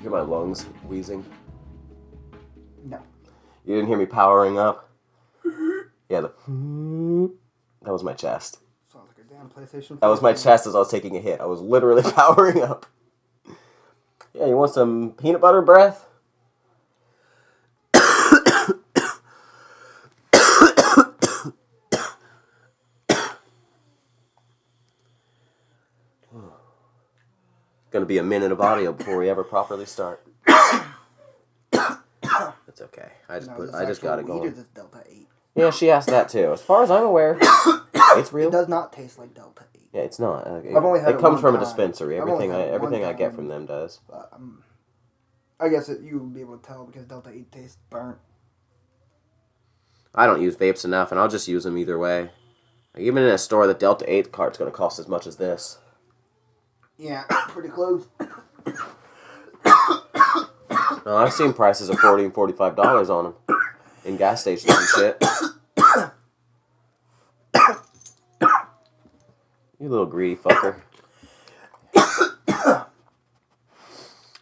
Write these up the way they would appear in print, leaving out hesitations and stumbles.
hear my lungs wheezing? No. You didn't hear me powering up? Yeah, that was my chest. Sounds like a damn PlayStation 4. That was my chest as I was taking a hit. I was literally powering up. Yeah, you want some peanut butter breath? Gonna be a minute of audio before we ever properly start. It's okay. I just got it going. This Delta 8. Yeah, she asked that too. As far as I'm aware, it's real. It does not taste like Delta 8. Yeah, it's not. I've only had it it comes one from a time. dispensary. Everything I get from them does. But, I guess you would be able to tell because Delta 8 tastes burnt. I don't use vapes enough, and I'll just use them either way. Like, even in a store, the Delta 8 cart's going to cost as much as this. Yeah, pretty close. No, I've seen prices of $40 and $45 on them in gas stations and shit. You little greedy fucker.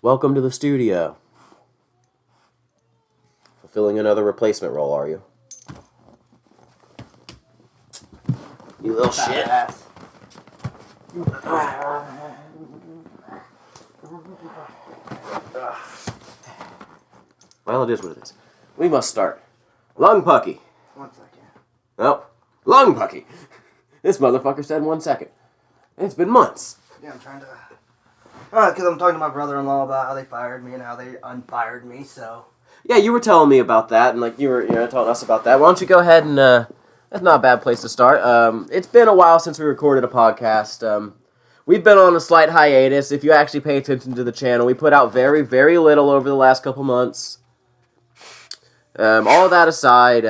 Welcome to the studio. Fulfilling another replacement role, are you? You little shit. Well, it is what it is. We must start. Lung Pucki. 1 second. Nope. Lung Pucki. This motherfucker said 1 second. It's been months. Yeah, I'm trying to... because I'm talking to my brother-in-law about how they fired me and how they unfired me, so... Yeah, you were telling me about that, and like you were telling us about that. Why don't you go ahead and... that's not a bad place to start. It's been a while since we recorded a podcast. We've been on a slight hiatus. If you actually pay attention to the channel, we put out very, very little over the last couple months. All that aside,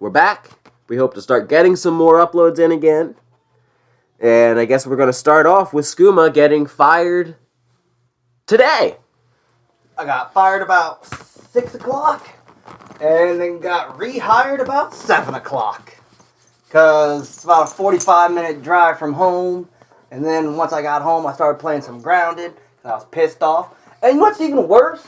we're back. We hope to start getting some more uploads in again. And I guess we're going to start off with Skooma getting fired today. I got fired about 6 o'clock, and then got rehired about 7 o'clock. Because it's about a 45-minute drive from home. And then once I got home, I started playing some Grounded, because I was pissed off. And what's even worse,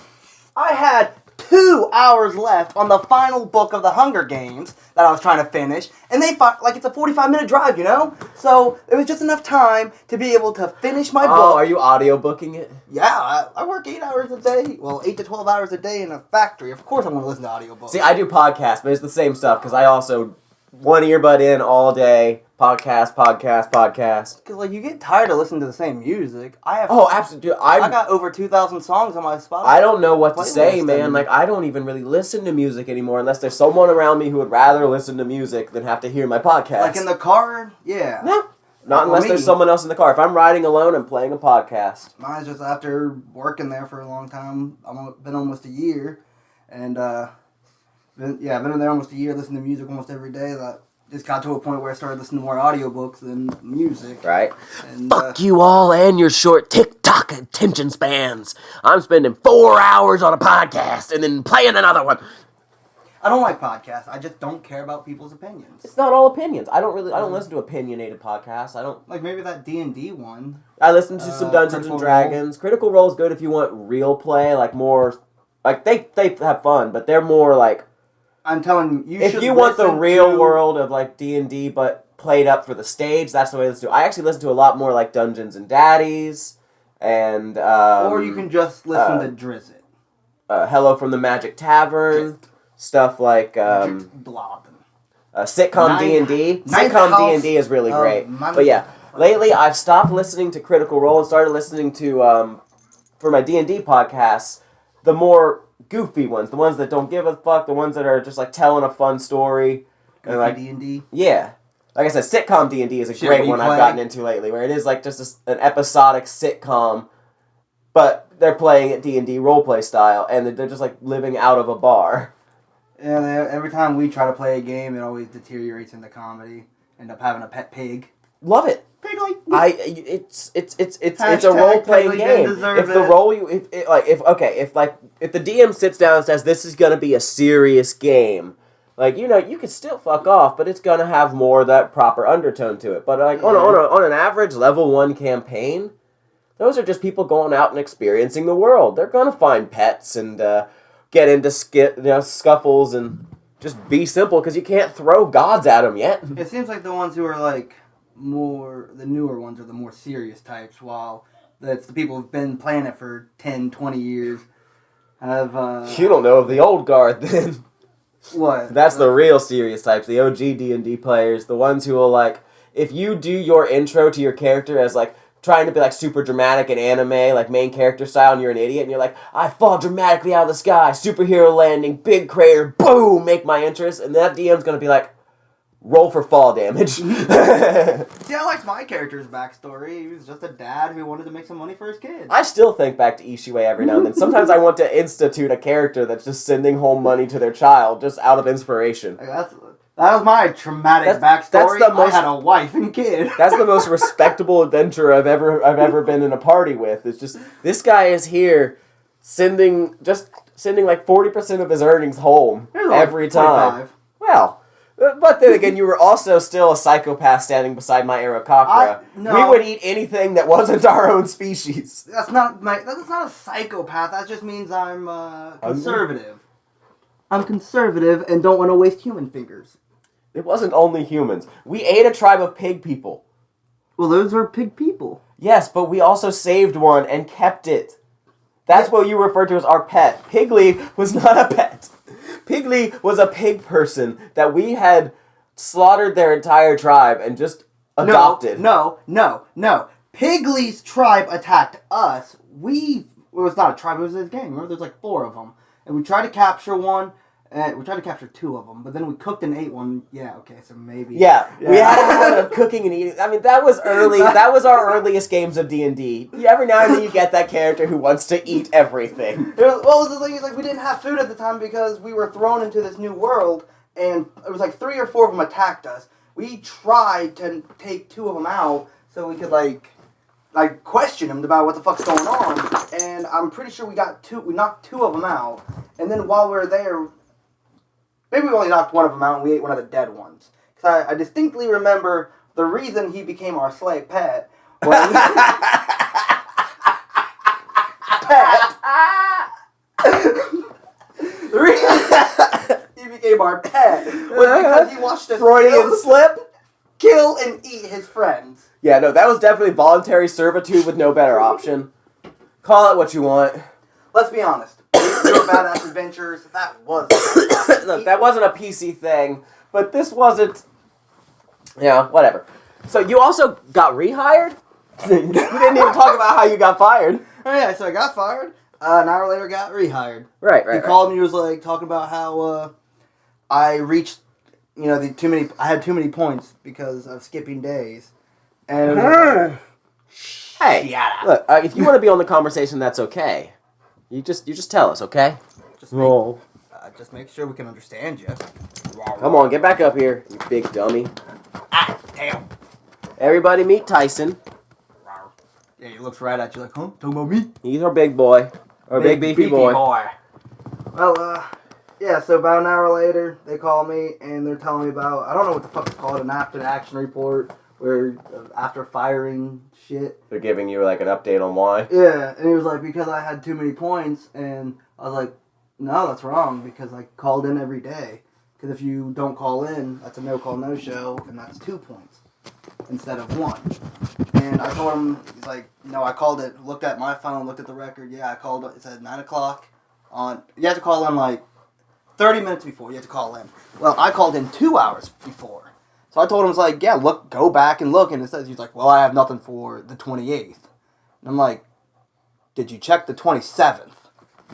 I had 2 hours left on the final book of the Hunger Games that I was trying to finish. And they fought, like, it's a 45-minute drive, you know? So it was just enough time to be able to finish my book. Oh, are you audiobooking it? Yeah, I work 8 hours a day. Well, 8 to 12 hours a day in a factory. Of course I'm going to listen to audiobooks. See, I do podcasts, but it's the same stuff, because I also... one earbud in all day, podcast. Because, like, you get tired of listening to the same music. Oh, absolutely. I got over 2,000 songs on my Spotify. I don't know what to say, playlist, man. Like, I don't even really listen to music anymore unless there's someone around me who would rather listen to music than have to hear my podcast. Like, in the car? Yeah. No. Not unless there's someone else in the car. If I'm riding alone, I'm playing a podcast. Mine's just after working there for a long time. I've been almost a year. And, I've been in there almost a year, listening to music almost every day. That just got to a point where I started listening to more audiobooks than music. Right. And, Fuck you all and your short TikTok attention spans. I'm spending 4 hours on a podcast and then playing another one. I don't like podcasts. I just don't care about people's opinions. It's not all opinions. I don't listen to opinionated podcasts. I don't... Like, maybe that D&D one. I listen to some Dungeons and Dragons. Critical Role is good if you want real play, like more... Like, they have fun, but they're more like... I'm telling you, if you want the real world of like D&D, but played up for the stage, that's the way to listen to. I actually listen to a lot more like Dungeons and Daddies, and or you can just listen to Drizzit. Hello from the Magic Tavern, stuff like sitcom D&D. Sitcom D&D is really great. But yeah, lately I've stopped listening to Critical Role and started listening to for my D&D podcasts the more goofy ones, the ones that don't give a fuck, the ones that are just like telling a fun story. Goofy and like D&D? Yeah. Like I said, sitcom D&D is a great one I've gotten into lately, where it is like just an episodic sitcom, but they're playing it D&D roleplay style, and they're just like living out of a bar. Yeah, every time we try to play a game, it always deteriorates into comedy. End up having a pet pig. Love it. Pigly. It's a role playing game. If the role if the DM sits down and says this is gonna be a serious game, like you could still fuck off, but it's gonna have more of that proper undertone to it. But like on an average level 1 campaign, Those are just people going out and experiencing the world. They're gonna find pets and get into scuffles and just be simple because you can't throw gods at them yet. It seems like the ones who are like the newer ones are the more serious types, while that's the people who've been playing it for 10, 20 years. You don't know of the old guard then. What? That's the real serious types, the OG D&D players, the ones who will like, if you do your intro to your character as like trying to be like super dramatic and anime, like main character style, and you're an idiot, and you're like, I fall dramatically out of the sky, superhero landing, big crater, boom, make my entrance, and that DM's gonna be like, roll for fall damage. See, I liked my character's backstory. He was just a dad who wanted to make some money for his kids. I still think back to Ishiway every now and then. Sometimes I want to institute a character that's just sending home money to their child just out of inspiration. That was my traumatic backstory. I had a wife and kid. That's the most respectable adventure I've ever been in a party with. It's just, this guy is here sending like 40% of his earnings home every time. 25. Well, but then again, you were also still a psychopath standing beside my Aerococra. No. We would eat anything that wasn't our own species. That's not a psychopath. That just means I'm conservative. I'm conservative and don't want to waste human fingers. It wasn't only humans. We ate a tribe of pig people. Well, those are pig people. Yes, but we also saved one and kept it. That's what you referred to as our pet. Piggly was not a pet. Piggly was a pig person that we had slaughtered their entire tribe and just adopted. No. Piggly's tribe attacked us. It was not a tribe, it was his gang. Remember, there's like 4 of them. And we tried to capture one, and we tried to capture 2 of them, but then we cooked and ate one. Yeah, okay, so maybe. Yeah. We had a habit of cooking and eating. I mean, that was early. That was our earliest games of D&D. Every now and then you get that character who wants to eat everything. The thing is, like, we didn't have food at the time because we were thrown into this new world, and it was like 3 or 4 of them attacked us. We tried to take 2 of them out so we could, like question them about what the fuck's going on, and I'm pretty sure we knocked 2 of them out, and then while we were there, maybe we only knocked 1 of them out and we ate one of the dead ones. Because I distinctly remember the reason he became our slave pet was... The reason he became our pet was because he watched us Freudian slip? Kill and eat his friends. Yeah, no, that was definitely voluntary servitude with no better option. Call it what you want. Let's be honest. Your badass adventures, that was... Look, that wasn't a PC thing, but this wasn't... Yeah, whatever. So you also got rehired? You didn't even talk about how you got fired. Oh yeah, so I got fired. An hour later got rehired. Right. He called me, he was like, talking about how I reached, I had too many points because of skipping days. And it was like, hey, look, if you want to be on the conversation, that's okay. You just tell us, okay? Just make sure we can understand you. Come on, get back up here, you big dummy. Ah, damn. Everybody meet Tyson. Yeah, he looks right at you like, huh? Talking about me? He's our big boy. Our big beefy boy. Well, yeah, so about an hour later, they call me, and they're telling me about, I don't know what the fuck it's called, an after-action report, where after firing shit. They're giving you like an update on why. Yeah, and he was like, because I had too many points, and I was like, no, that's wrong, because I called in every day. Because if you don't call in, that's a no-call, no-show, and that's 2 points instead of 1. And I told him, he's like, no, I called it, looked at my phone, looked at the record, yeah, I called it, it said 9 o'clock you have to call in like 30 minutes before, you have to call in. Well, I called in 2 hours before. So I told him, I was like, yeah, look, go back and look, and it says, he's like, well, I have nothing for the 28th. And I'm like, did you check the 27th?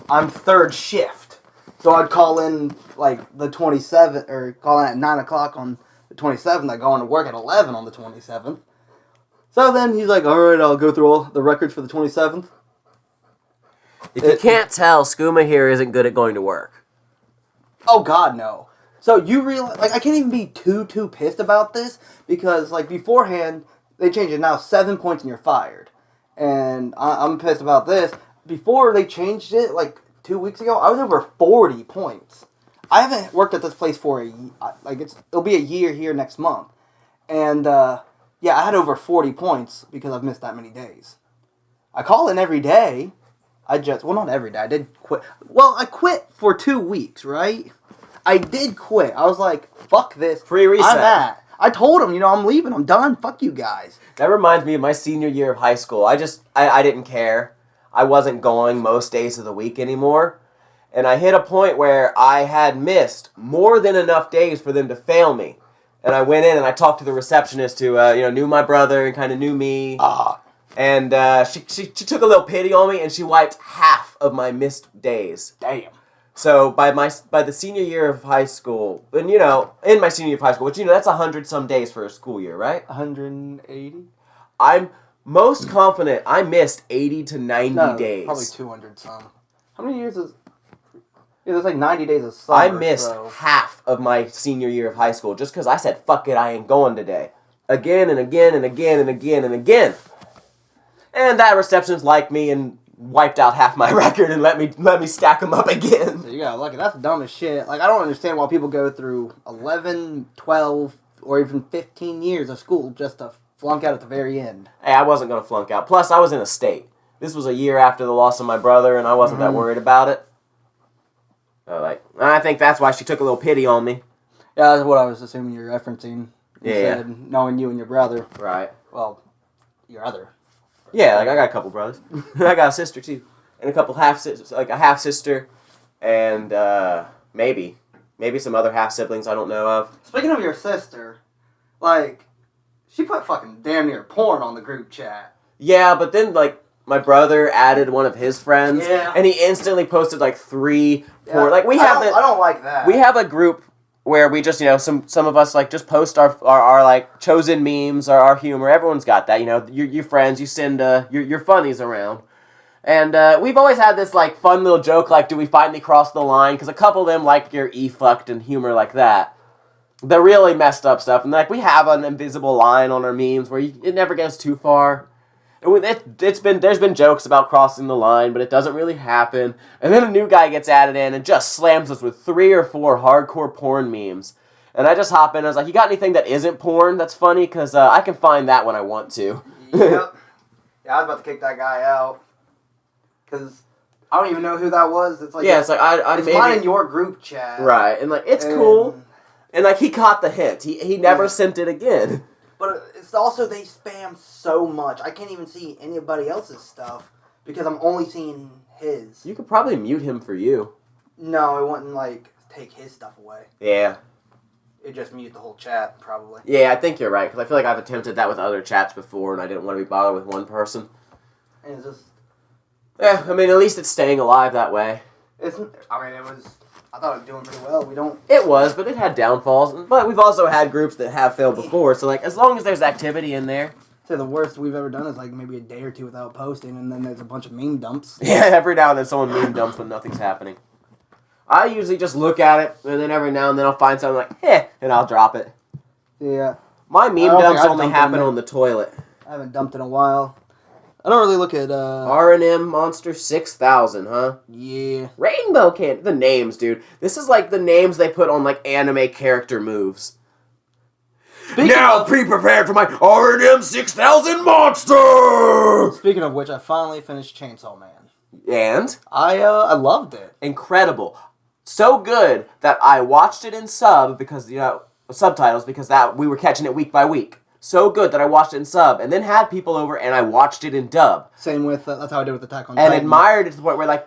I'm third shift. So I'd call in like the 27th, or call in at 9 o'clock on the 27th, I go into work at 11 on the 27th. So then he's like, alright, I'll go through all the records for the 27th. If you can't tell, Skooma here isn't good at going to work. Oh god, no. So you realize, like, I can't even be too pissed about this, because, like, beforehand, they changed it now, 7 points and you're fired. And I'm pissed about this. Before they changed it, like, 2 weeks ago, I was over 40 points. I haven't worked at this place for it'll be a year here next month. And, yeah, I had over 40 points because I've missed that many days. I call in every day. Not every day. I did quit. Well, I quit for 2 weeks, right? I did quit. I was like, fuck this. Free reset. I'm at. I told him, I'm leaving. I'm done. Fuck you guys. That reminds me of my senior year of high school. I didn't care. I wasn't going most days of the week anymore. And I hit a point where I had missed more than enough days for them to fail me. And I went in and I talked to the receptionist who, knew my brother and kind of knew me. And she took a little pity on me and she wiped half of my missed days. Damn. So by the senior year of high school, and in my senior year of high school, which that's 100 some days for a school year, right? 180. I'm most confident I missed 80 to 90 days. Probably 200 some. How many years is? Yeah, there's like 90 days of summer. I missed half of my senior year of high school just because I said, fuck it, I ain't going today. Again and again and again and again and again. And that receptionist liked me and wiped out half my record and let me stack them up again. So you got lucky. That's dumb as shit. Like, I don't understand why people go through 11, 12, or even 15 years of school just to flunk out at the very end. Hey, I wasn't going to flunk out. Plus, I was in a state. This was a year after the loss of my brother, and I wasn't that worried about it. So, I think that's why she took a little pity on me. Yeah, that's what I was assuming you're referencing. You Yeah. said knowing you and your brother. Right. Well, your other. Yeah, I got a couple brothers. I got a sister, too. And a couple half-sisters, a half-sister, and maybe some other half-siblings I don't know of. Speaking of your sister, she put fucking damn near porn on the group chat. Yeah, but then, my brother added one of his friends, and he instantly posted, 3 porn. I don't like that. We have a group where we just, some of us, just post our chosen memes, our humor. Everyone's got that, your friends, you send your funnies around. And we've always had this, fun little joke, do we finally cross the line? Because a couple of them like your E-fucked and humor like that. The really messed up stuff. And, we have an invisible line on our memes where it never gets too far. And there's been jokes about crossing the line, but it doesn't really happen. And then a new guy gets added in and just slams us with 3 or 4 hardcore porn memes. And I just hop in and I was like, you got anything that isn't porn that's funny? Because I can find that when I want to. Yep. Yeah, I was about to kick that guy out. Because I don't even know who that was. It's it's mine in your group chat. Right, and it's cool. And he caught the hint. He never sent it again. But it's also they spam so much. I can't even see anybody else's stuff because I'm only seeing his. You could probably mute him for you. No, it wouldn't take his stuff away. Yeah. It just mute the whole chat probably. Yeah, I think you're right because I feel like I've attempted that with other chats before and I didn't want to be bothered with one person. And it's just. Yeah, I mean at least it's staying alive that way. It was. I thought it was doing pretty well. We don't. It was, but it had downfalls. But we've also had groups that have failed before. So as long as there's activity in there. So the worst we've ever done is maybe a day or two without posting, and then there's a bunch of meme dumps. Yeah, every now and then someone meme dumps when nothing's happening. I usually just look at it, and then every now and then I'll find something and I'll drop it. Yeah. My meme dumps only happen on the toilet. I haven't dumped in a while. I don't really look at, R&M Monster 6000, huh? Yeah. Rainbow Candy. The names, dude. This is the names they put on, anime character moves. Be prepared for my R&M 6000 Monster! Speaking of which, I finally finished Chainsaw Man. And? I loved it. Incredible. So good that I watched it in subtitles because we were catching it week by week. So good that I watched it in sub, and then had people over, and I watched it in dub. Same with, that's how I did with Attack on Titan. And admired it to the point where,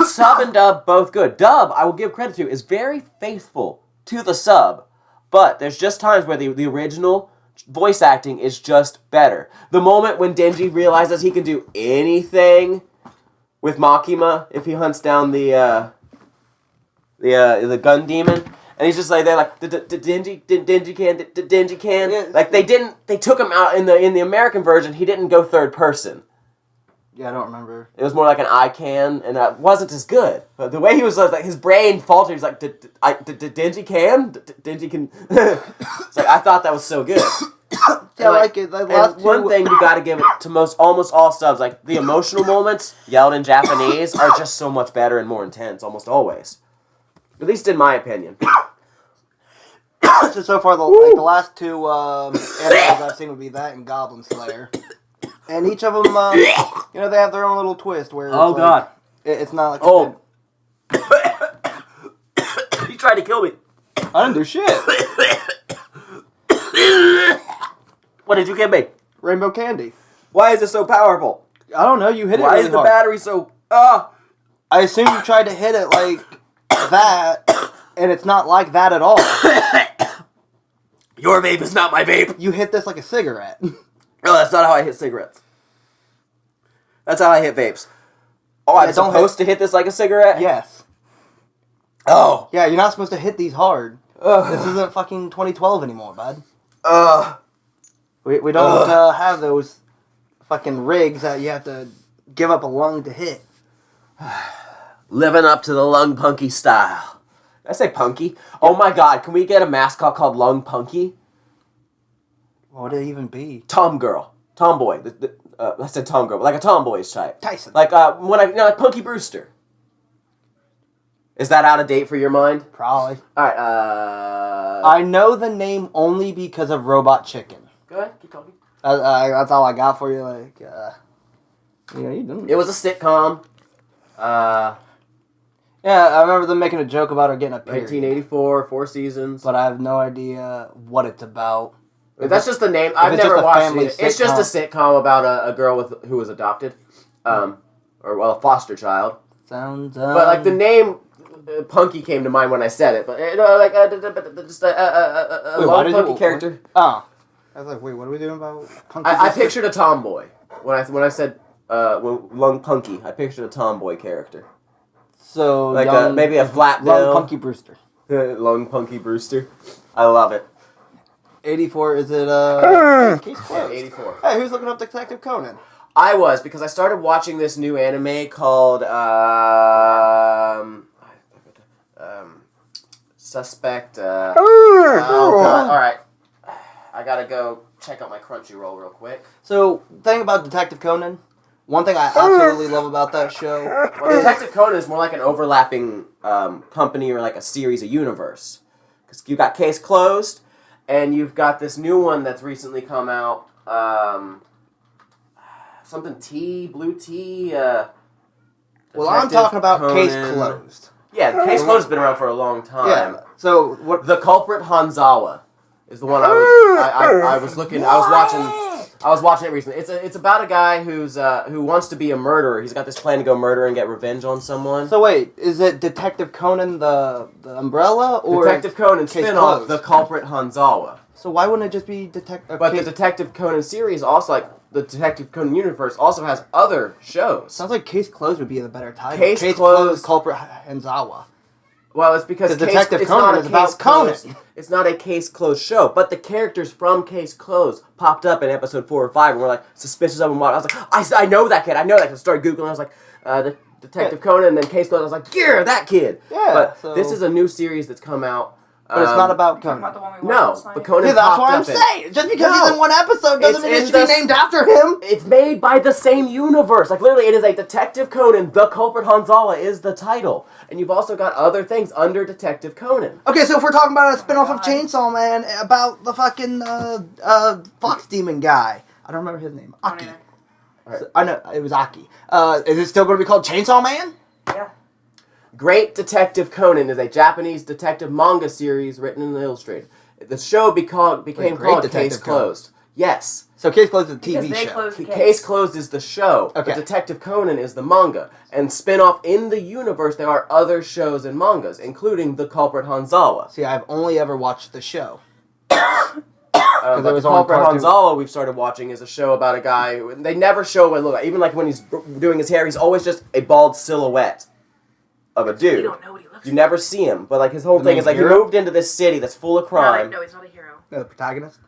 sub and dub, both good. Dub, I will give credit to, is very faithful to the sub, but there's just times where the original voice acting is just better. The moment when Denji realizes he can do anything with Makima if he hunts down the gun demon. And he's just there Denji can. Yeah. They took him out in the American version, he didn't go third person. Yeah, I don't remember. It was more like an I can, and it wasn't as good. But the way he was, his brain faltered, he's Denji can? Denji can... It's I thought that was so good. Yeah, I like it. One thing you gotta give it to almost all subs, the emotional moments, yelled in Japanese, are just so much better and more intense, almost always. At least in my opinion. So far, the last 2 animes I've seen would be that and Goblin Slayer. And each of them, they have their own little twist where it's God. It's not like... Oh. He tried to kill me. I didn't do shit. What did you give me? Rainbow candy. Why is it so powerful? I don't know, you hit it Why really is the hard. battery so... I assume you tried to hit it like that, and it's not like that at all. Your vape is not my vape. You hit this like a cigarette. No, that's not how I hit cigarettes. That's how I hit vapes. Oh, I'm supposed to hit this like a cigarette? Yes. Oh. Yeah, you're not supposed to hit these hard. Ugh. This isn't fucking 2012 anymore, bud. We don't have those fucking rigs that you have to give up a lung to hit. Living up to the Lung Punky style. Did I say punky? Oh my god, can we get a mascot called Lung Punky? What would it even be? Tomboy. I said tomgirl, but like a tomboyish type. Tyson. Like like Punky Brewster. Is that out of date for your mind? Probably. Alright, I know the name only because of Robot Chicken. Go ahead, keep talking. That's all I got for you. Like, you didn't. It was a sitcom. Yeah, I remember them making a joke about her getting a period. 1984, 4 seasons. But I have no idea what it's about. That's just the name. I've never watched it. It's just a sitcom about a girl who was adopted, a foster child. Sounds. But like the name, Punky came to mind when I said it. But just a long punky character. Oh, I was like, wait, what are we doing about Punky? I pictured a tomboy when I said Lung Punky. I pictured a tomboy character. So like maybe a flat bill. Lung Punky Brewster. Lung Punky Brewster. I love it. 84, is it, case closed? 84. Hey, who's looking up Detective Conan? I was, because I started watching this new anime called, Suspect, oh god, alright. I gotta go check out my Crunchyroll real quick. So, thing about Detective Conan, one thing I absolutely love about that show... Well, Detective Conan is more like an overlapping, company or like a series, a universe. Because you got Case Closed, and you've got this new one that's recently come out, something Blue Tea, well, I'm talking about Conan. Case Closed. Yeah, Case Closed has been around for a long time. Yeah, so what... The Culprit Hanzawa is the one I was watching it recently. It's about a guy who wants to be a murderer. He's got this plan to go murder and get revenge on someone. So wait, is it Detective Conan the umbrella or Detective Conan Case spin-off, Closed? The Culprit Hanzawa. So why wouldn't it just be Detective? But the Detective Conan series also, like the Detective Conan universe, also has other shows. Sounds like Case Closed would be the better title. Case Closed, Culprit Hanzawa. Well, it's because Detective Conan is about Conan. It's not a Case Closed show, but the characters from Case Closed popped up in episode 4 or 5, and we're like suspicious of him. I was like, I know that kid. I started googling. I was like, the Detective Conan, and then Case Closed. I was like, yeah, that kid. Yeah. But this is a new series that's come out. But it's not about Conan. No, but Conan. Yeah, that's what I'm saying. Just because he's in one episode doesn't mean it should be named after him. It's made by the same universe. Like literally, it is a Detective Conan. The Culprit Hanzawa is the title, and you've also got other things under Detective Conan. Okay, so if we're talking about a spinoff of Chainsaw Man about the fucking Fox Demon guy, I don't remember his name. Aki. Right. So, I know it was Aki. Is it still going to be called Chainsaw Man? Yeah. Great Detective Conan is a Japanese detective manga series written in the Illustrated. The show became called Case Closed. Yes. So Case Closed is a TV Because they show. closed the Case Closed is the show. Okay. But Detective Conan is the manga. And spin-off in the universe, there are other shows and mangas, including The Culprit Hanzawa. See, I've only ever watched the show. But there The was only Culprit cartoon. Hanzawa we've started watching is a show about a guy who, they never show what it looks like. Even like when he's doing his hair, he's always just a bald silhouette of a dude. You don't know what he looks You like. never see him, but like his whole The thing main is like hero? he moved into this city that's full of crime. No, he's not a hero. The protagonist?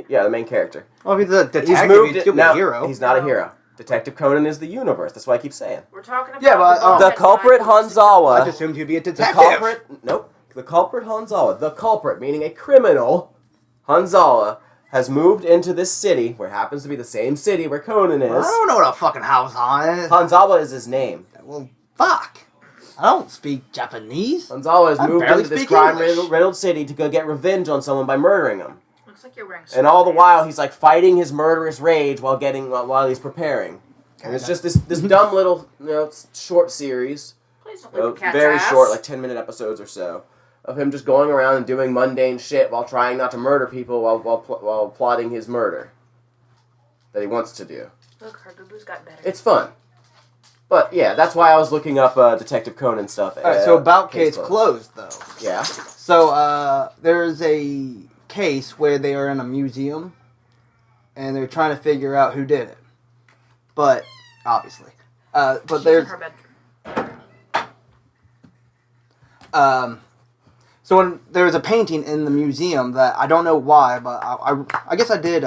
Yeah, the main character. Well, if he's a detective, He's moved he'd still be now, a hero. He's not a hero. Detective Conan is the universe. That's why I keep saying. We're talking about Yeah, but, The Culprit I Hanzawa. just assumed he'd be a The detective. culprit. Nope. The Culprit Hanzawa. The culprit, meaning a criminal, Hanzawa, has moved into this city, where happens to be the same city where Conan is. I don't know what a fucking house on is. Hanzawa is his name. Well, fuck. I don't speak Japanese. Hanzawa has I moved barely into this speak English. crime-riddled city to go get revenge on someone by murdering him. Looks like you're wearing And all the while, he's like fighting his murderous rage while he's preparing. And it's just this dumb little, short series. Please don't leave the cat's Very ass. short, like 10-minute episodes or so, of him just going around and doing mundane shit while trying not to murder people while plotting his murder that he wants to do. Look, her boo-boo's got better. It's fun. But yeah, that's why I was looking up Detective Conan stuff. Alright, so about Case Closed, though. Yeah. So, there's a case where they are in a museum, and they're trying to figure out who did it. But, obviously. But She's there's... in her bedroom. So when there was a painting in the museum that I don't know why, but I guess I did,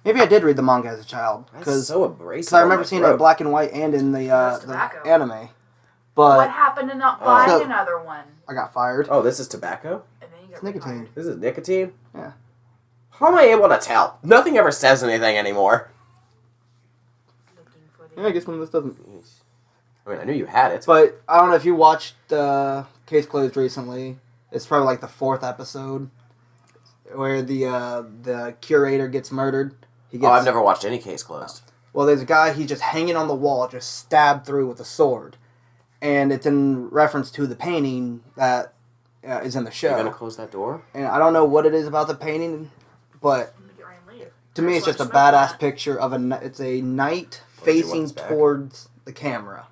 maybe I did read the manga as a child. That's so abrasive. Because I remember seeing it in black and white and in the anime. But what happened to not buying another one? I got fired. Oh, this is tobacco? And then you It's got nicotine. fired. This is nicotine? Yeah. How am I able to tell? Nothing ever says anything anymore. Looking for the Yeah, I guess when this doesn't... I mean, I knew you had it. But I don't know if you watched Case Closed recently. It's probably like the 4th episode where the curator gets murdered. I've never watched any Case Closed. Well, there's a guy, he's just hanging on the wall, just stabbed through with a sword. And it's in reference to the painting that is in the show. You gonna close that door? And I don't know what it is about the painting, but to me it's just a badass picture of it's a knight facing towards the camera.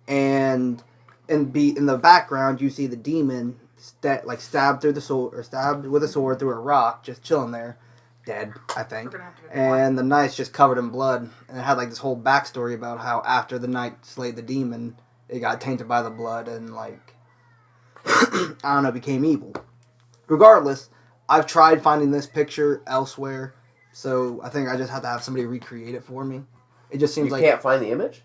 And in the background, you see the demon stabbed through the sword, or stabbed with a sword through a rock, just chilling there, dead, I think. And the knight's just covered in blood, and it had like this whole backstory about how after the knight slayed the demon, it got tainted by the blood and like I don't know, became evil. Regardless, I've tried finding this picture elsewhere, so I think I just have to have somebody recreate it for me. It just seems you can't find the image.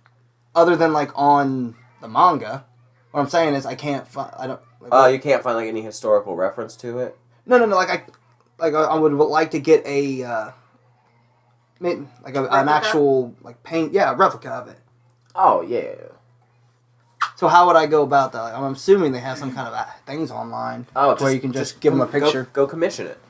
Other than like on the manga, what I'm saying is I can't find. I don't. Like, you can't find like any historical reference to it. No. Like I would like to get an actual like paint. Yeah, replica of it. Oh yeah. So how would I go about that? Like, I'm assuming they have some kind of things online where you can just give them a picture. Go commission it.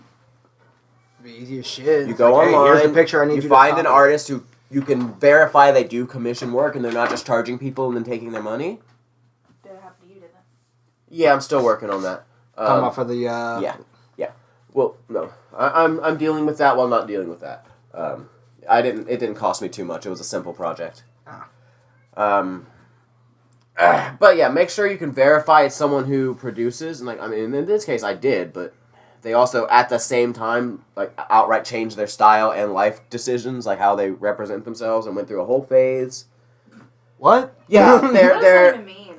It'd be easy as shit. You go online. Hey, here's the picture I need you to find copy. an artist who you can verify they do commission work and they're not just charging people and then taking their money. Did it happen to you, didn't it? Yeah, I'm still working on that. Talking about for the yeah. Well, no, I'm dealing with that while not dealing with that. It didn't cost me too much. It was a simple project. But yeah, make sure you can verify it's someone who produces. And like, I mean, in this case, I did, but they also at the same time like outright changed their style and life decisions, like how they represent themselves, and went through a whole phase. What? Yeah, What does that even mean?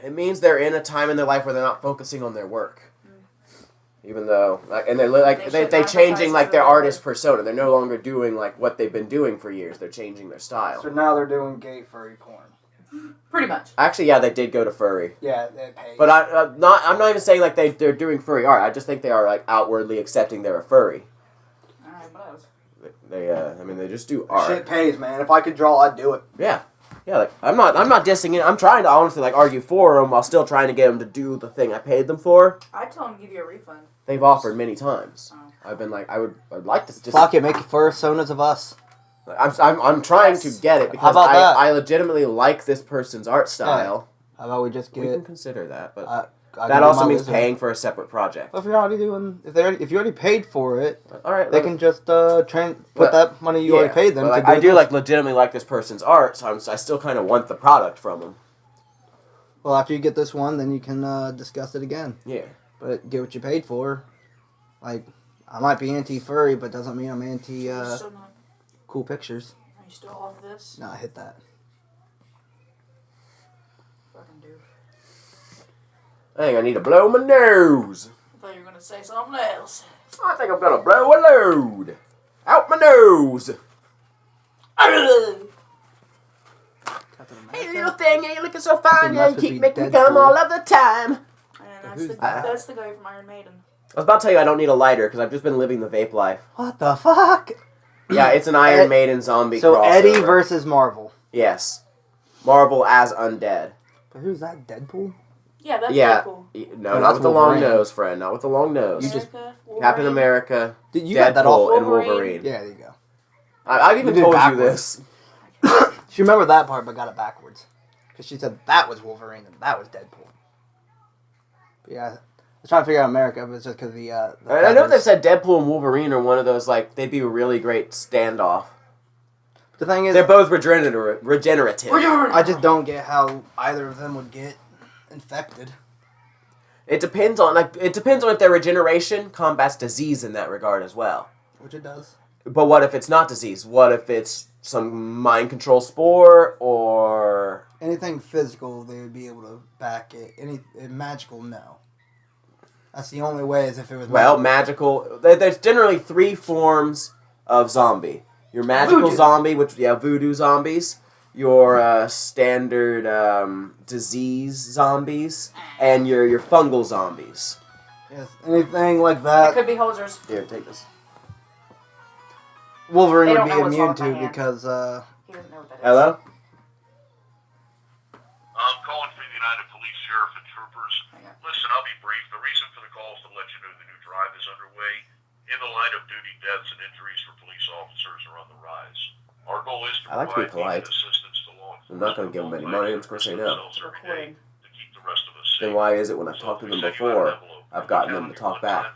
It means they're in a time in their life where they're not focusing on their work. Even though, like, and they're like they changing like their artist persona. They're no longer doing like what they've been doing for years. They're changing their style. So now they're doing gay furry porn. Pretty much. Actually, yeah, they did go to furry. Yeah, they pay. But I'm not even saying like they're doing furry art. I just think they are like outwardly accepting they're a furry. Alright, what else? They just do art. Shit pays, man. If I could draw, I'd do it. Yeah. Like I'm not dissing it. I'm trying to honestly like argue for them while still trying to get them to do the thing I paid them for. I told them to give you a refund. They've offered many times. Oh. I've been like, I'd like to just Fuck it, make personas of us. I'm trying to get it because How about that? I legitimately like this person's art style. How about we just get We can it? consider that, but I that do also my means wizard. paying for a separate project. Well, if you're already doing, if you already paid for it, All right, they can just put that money you already paid them. But, to I do like legitimately like this person's art, so I still kind of want the product from them. Well, after you get this one, then you can discuss it again. Yeah. But get what you paid for. Like, I might be anti-furry, but doesn't mean I'm anti You're still not, cool pictures. are you still off this? No, I hit that. Fucking dude. I think I need to blow my nose. I thought you were gonna say something else. I think I'm gonna blow a load. Out my nose. Hey, little thing, yeah, you're looking so fine. Yeah, you keep making me come all of the time. And that's the guy from Iron Maiden. I was about to tell you I don't need a lighter because I've just been living the vape life. What the fuck? Yeah, it's an Iron Maiden zombie So crossover. Eddie versus Marvel. Yes. Marvel as undead. But who's that? Deadpool? Yeah, that's Yeah. cool. No, Oh, not that's with the long Wolverine. nose, friend. Not with the long nose. America, Captain Wolverine. America, You got that off Deadpool, and Wolverine. Wolverine. Yeah, there you go. I've even You did told you backwards. this. She remembered that part, but got it backwards. Because she said that was Wolverine and that was Deadpool. But yeah, I was trying to figure out America, but it's just because the I know they've feathers. said Deadpool and Wolverine are one of those, like, they'd be a really great standoff. The thing is, They're both regenerative. I just don't get how either of them would get infected. It depends on if their regeneration combats disease in that regard as well. Which it does. But what if it's not disease? What if it's some mind control spore or Anything physical, they would be able to back it. Magical, no. That's the only way is if it was magical? There's generally 3 forms of zombie. Your magical Voodoo. zombie, which voodoo zombies. Your standard disease zombies, and your fungal zombies. Yes, anything like It that, could be hosers. Here, take this. Wolverine They would don't be know what's immune wrong with my to hand. because He doesn't know what that is. Hello? I'm calling for the United Police Sheriff and Troopers. Hang on. Listen, I'll be brief. The reason for the call is to let you know the new drive is underway. In the line of duty, deaths and injuries for police officers are on the rise. Our goal is to I like to be provide polite. needed assistance to law I'm not gonna give them any money, of course they know. It's recording. To keep the rest of us safe. Then why is it when I've talked to them before, I've gotten them to talk back?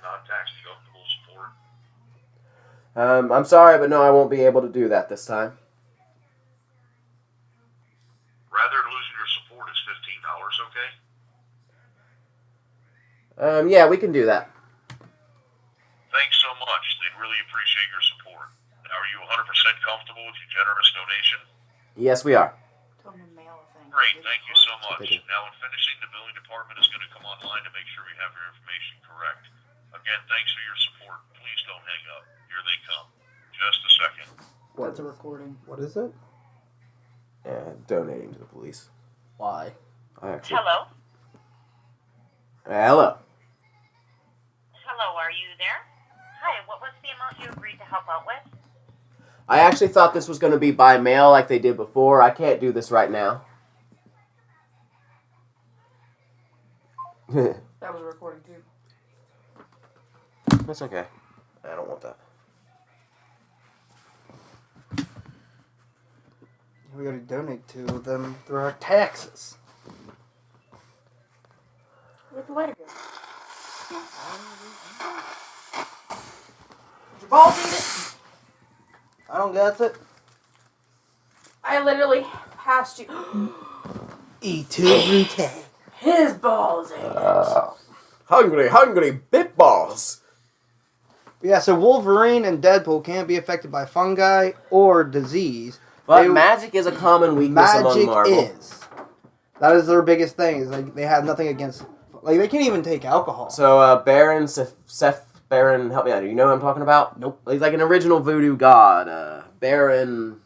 I'm sorry, but no, I won't be able to do that this time. Rather than losing your support is $15, okay? Yeah, we can do that. Thanks so much. They'd really appreciate your support. Now, are you 100% comfortable with your generous donation? Yes, we are. Tell him to mail a thing. Great, thank you so much. Thank you. Now, in finishing, the billing department is going to come online to make sure we have your information correct. Again, thanks for your support. Please don't hang up. Here they come. Just a second. That's a recording. what is it? Donating to the police. Why? I actually. Hello? Hello. Hello, are you there? Hi, what was the amount you agreed to help out with? I actually thought this was going to be by mail like they did before. I can't do this right now. That was a recording too. That's okay. I don't want that. We gotta donate to them through our taxes. Where'd the lighter go? Did your balls eat it? I don't get it. I literally passed you. E2 His balls ate it. Hungry bit balls. Yeah, so Wolverine and Deadpool can't be affected by fungi or disease. But They- magic is a common weakness among Magic Marvel. is. That is their biggest thing. Is like they have nothing against. Like they can't even take alcohol. So, Baron, Seth Baron, help me out. Do you know what I'm talking about? Nope. He's like an original voodoo god. Baron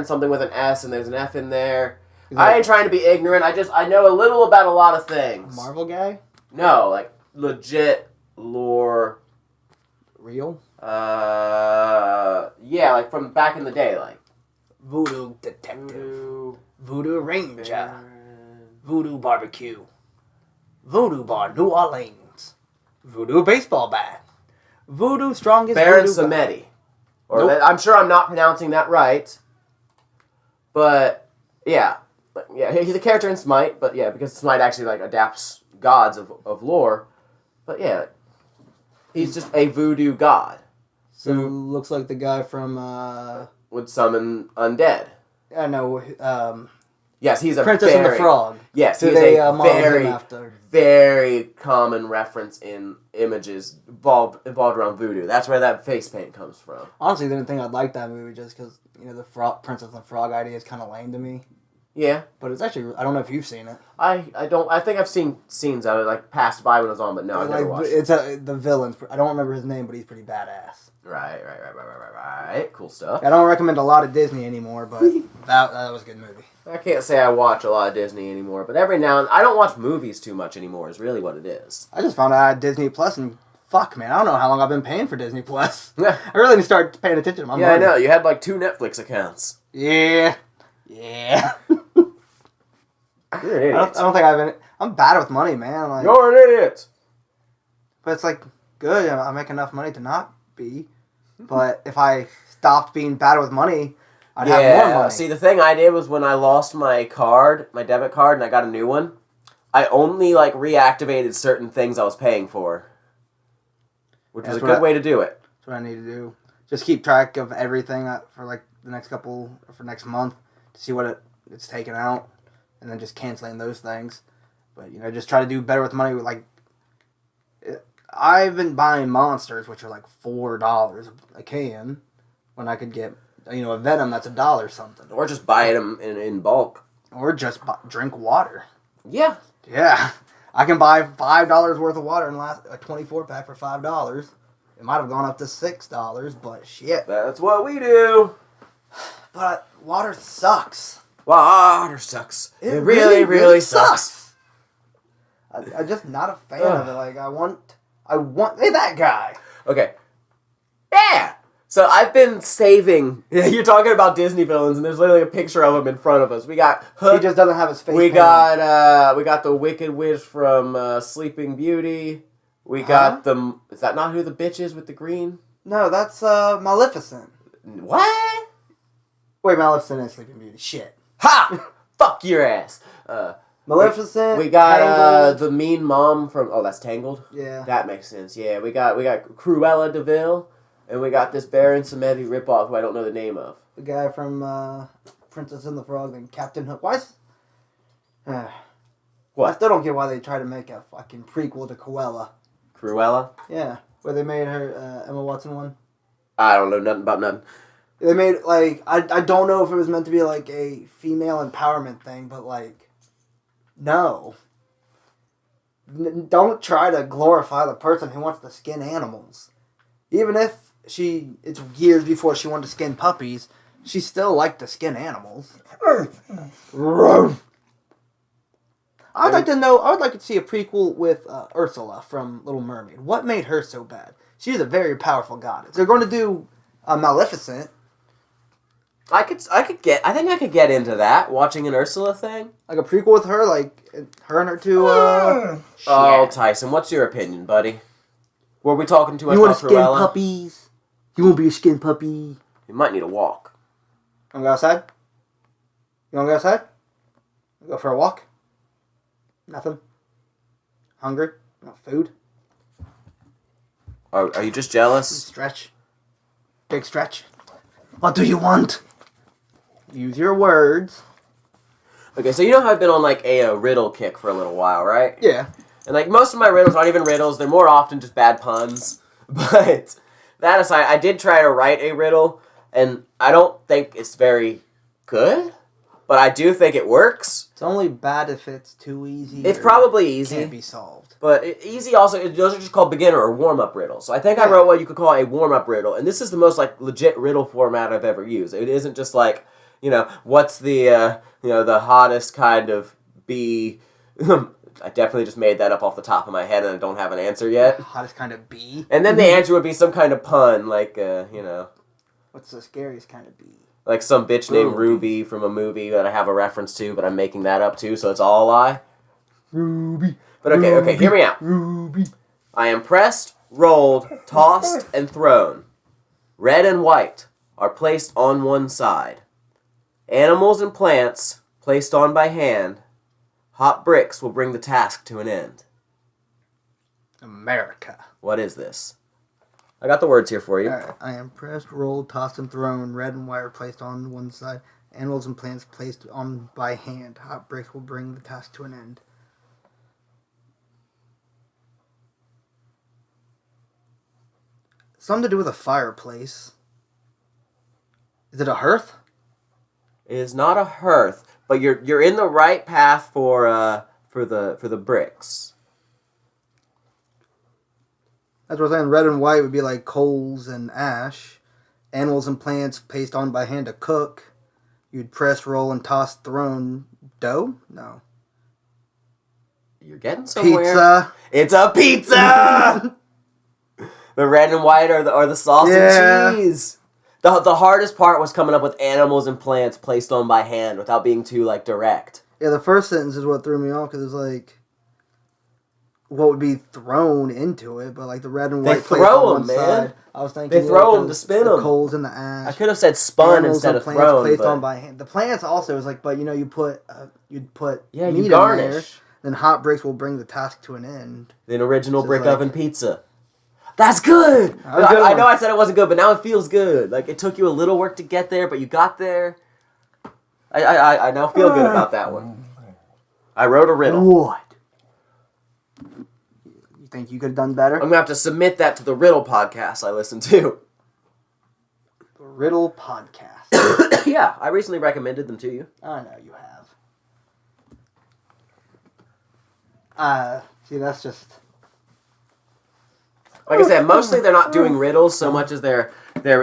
something with an S and there's an F in there. Is I that ain't trying to be ignorant. I know a little about a lot of a things. Marvel guy? No, like legit lore. Real? Yeah, like from back in the day, like Voodoo detective. voodoo. Voodoo ranger. Baron. Voodoo barbecue. Voodoo bar New Orleans. Voodoo baseball bat. Voodoo strongest Baron voodoo Samedi. Or Nope. I'm sure I'm not pronouncing that right. But yeah. He's a character in Smite, but yeah, because Smite actually like adapts gods of lore. But yeah. He's just a voodoo god So looks like the guy from would summon undead. I know Yes, he's a Princess and the very, Frog. Yes, Who he's they a modeled him very, after. very common reference in images involved around voodoo. That's where that face paint comes from. Honestly, didn't think I'd like that movie just because the Princess and the Frog idea is kind of lame to me. Yeah, But it's actually I don't know if you've seen it. I think I've seen scenes of it, like passed by when it was on, but no, I've never watched it. It's the villain. I don't remember his name, but he's pretty badass. Right. Cool stuff. I don't recommend a lot of Disney anymore, but that was a good movie. I can't say I watch a lot of Disney anymore, but every now and I don't watch movies too much anymore. Is really what it is. I just found out I had Disney Plus, and fuck, man, I don't know how long I've been paying for Disney Plus. Yeah, I really need to start paying attention to my I money. know. You had like 2 Netflix accounts. Yeah. You're an I idiot. don't think I have any. I'm bad with money, man. Like, You're an idiot. but it's like good. I make enough money to not be. But if I stopped being bad with money, I'd have more money. See, the thing I did was when I lost my card, my debit card, and I got a new one, I only like reactivated certain things I was paying for, which was a good way to do it. That's what I need to do. Just keep track of everything for like the next for next month to see what it's taken out, and then just canceling those things. But just try to do better with money. Like I've been buying Monsters, which are like $4 a can, when I could get a Venom that's $1 something, Or just buying them in bulk. or just drink water. Yeah. Yeah, I can buy $5 worth of water and last a 24-pack for $5. It might have gone up to $6, but shit. That's what we do. But water sucks. Water sucks. It really, really sucks. I'm just not a fan of it. Like I want. Hey, that guy. Okay. Yeah. So I've been saving. You're talking about Disney villains, and there's literally a picture of him in front of us. We got Hook. He just doesn't have his face. We got the Wicked Witch from Sleeping Beauty. We got the. Is that not who the bitch is with the green? No, that's Maleficent. What? Wait, Maleficent is Sleeping Beauty. Shit. Ha! Fuck your ass. Maleficent. We got Tangled. the mean mom from. Oh, that's Tangled. Yeah. That makes sense. Yeah, we got Cruella de Vil, and we got this Baron Samedi ripoff who I don't know the name of. The guy from Princess and the Frog and Captain Hook. Why? What? I still don't get why they try to make a fucking prequel to Cruella. Cruella? Yeah, where they made her Emma Watson one. I don't know nothing about nothing. They made I don't know if it was meant to be like a female empowerment thing, but like, no. Don't try to glorify the person who wants to skin animals. Even if it's years before she wanted to skin puppies, she still liked to skin animals. I'd like to see a prequel with Ursula from Little Mermaid. What made her so bad? She's a very powerful goddess. They're going to do Maleficent. I think I could get into that, watching an Ursula thing. Like a prequel with her, like her and her two. Oh, Tyson, what's your opinion, buddy? Were we talking too much You want about to skin Cruella? puppies? You won't be a skin puppy. You might need a walk. You want to go outside? You want to go outside? Go for a walk? Nothing? Hungry? You want food? Are you just jealous? Stretch. Big stretch. What do you want? Use your words. Okay, so you know how I've been on like a riddle kick for a little while, right? Yeah. And like most of my riddles aren't even riddles; they're more often just bad puns. But that aside, I did try to write a riddle, and I don't think it's very good, but I do think it works. It's only bad if it's too easy. It's probably easy. Can't be solved. But easy also, those are just called beginner or warm-up riddles. So I think I wrote what you could call a warm-up riddle. And this is the most, like, legit riddle format I've ever used. It isn't just like, what's the, the hottest kind of bee... I definitely just made that up off the top of my head and I don't have an answer yet. Hottest kind of bee? And then the answer would be some kind of pun, like, What's the scariest kind of bee? like some bitch named Ruby from a movie that I have a reference to, but I'm making that up too, so it's all a lie. Ruby. But okay, hear me out. Ruby. I am pressed, rolled, tossed, and thrown. Red and white are placed on one side. Animals and plants placed on by hand. Hot bricks will bring the task to an end. America. What is this? I got the words here for you. Alright. I am pressed, rolled, tossed, and thrown. Red and white are placed on one side. Animals and plants placed on by hand. Hot bricks will bring the task to an end. Something to do with a fireplace. Is it a hearth? It is not a hearth, but you're in the right path for the bricks. That's what I'm saying. Red and white would be like coals and ash. Animals and plants placed on by hand to cook. You'd press, roll, and toss, thrown dough? No. You're getting somewhere. Pizza. It's a pizza! The red and white are the sauce and cheese. The hardest part was coming up with animals and plants placed on by hand without being too, like, direct. Yeah, the first sentence is what threw me off because it's like what would be thrown into it, but like the red and They white plates throw on 'em, one man. side. I was thinking They throw 'em to because spin the 'em. coals in the ash. I could have said spun Animals instead and of plants thrown, placed but on by hand. The plants also is like, but you put yeah, meat you in there. garnish. Then hot bricks will bring the task to an end. An original Just brick like- oven pizza. That's good. That was a good I one. know I said it wasn't good, but now it feels good. Like it took you a little work to get there, but you got there. I now feel good about that one. I wrote a riddle. What? You think you could have done better? I'm gonna have to submit that to the riddle podcast I listen to. The Riddle Podcast. Yeah, I recently recommended them to you. I know you have. See, that's just. Like I said, mostly they're not doing riddles so much as they're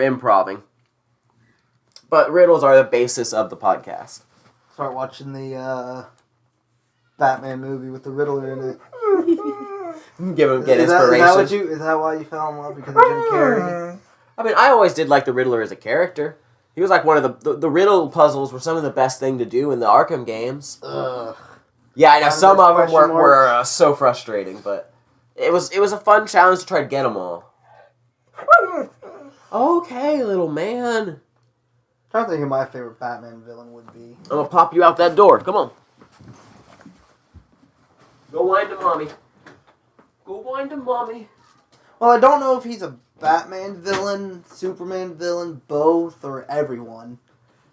improving. But riddles are the basis of the podcast. Start watching the Batman movie with the Riddler in it. Get Is inspiration. is that why you fell in love because of Jim Carrey? I mean, I always did like the Riddler as a character. He was like one of the riddle puzzles were some of the best thing to do in the Arkham games. Ugh. Yeah, I know Kind of some of them question were so frustrating, but it was a fun challenge to try to get them all. Okay, little man. I'm trying to think who my favorite Batman villain would be. I'm gonna pop you out that door. Come on. Go whine to mommy. Go whine to mommy. Well, I don't know if he's a Batman villain, Superman villain, both, or everyone.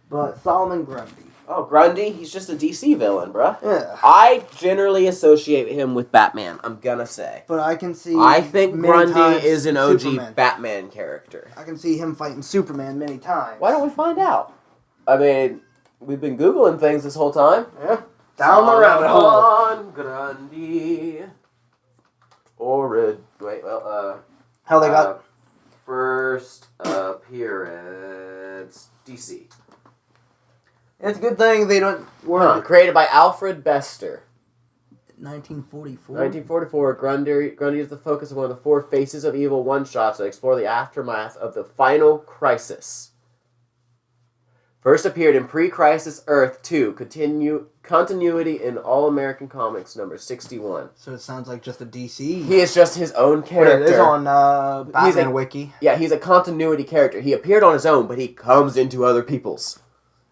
But Solomon Grundy. Oh, Grundy? He's just a DC villain, bruh. Yeah. I generally associate him with Batman, I'm gonna say. But I can see. I think many Grundy times is an OG Superman. Batman character. I can see him fighting Superman many times. Why don't we find out? I mean, we've been Googling things this whole time. Yeah. Down the rabbit hole. Solomon Grundy. Hell, they got. First appearance, DC. It's a good thing they don't. Work. Created by Alfred Bester. 1944. 1944, Grundy is the focus of one of the four Faces of Evil one-shots that explore the aftermath of the Final Crisis. First appeared in Pre-Crisis Earth 2, continuity in All-American Comics number 61. So it sounds like just a DC. He is just his own character. It is on Batman a- Wiki. Yeah, he's a continuity character. He appeared on his own, but he comes into other people's.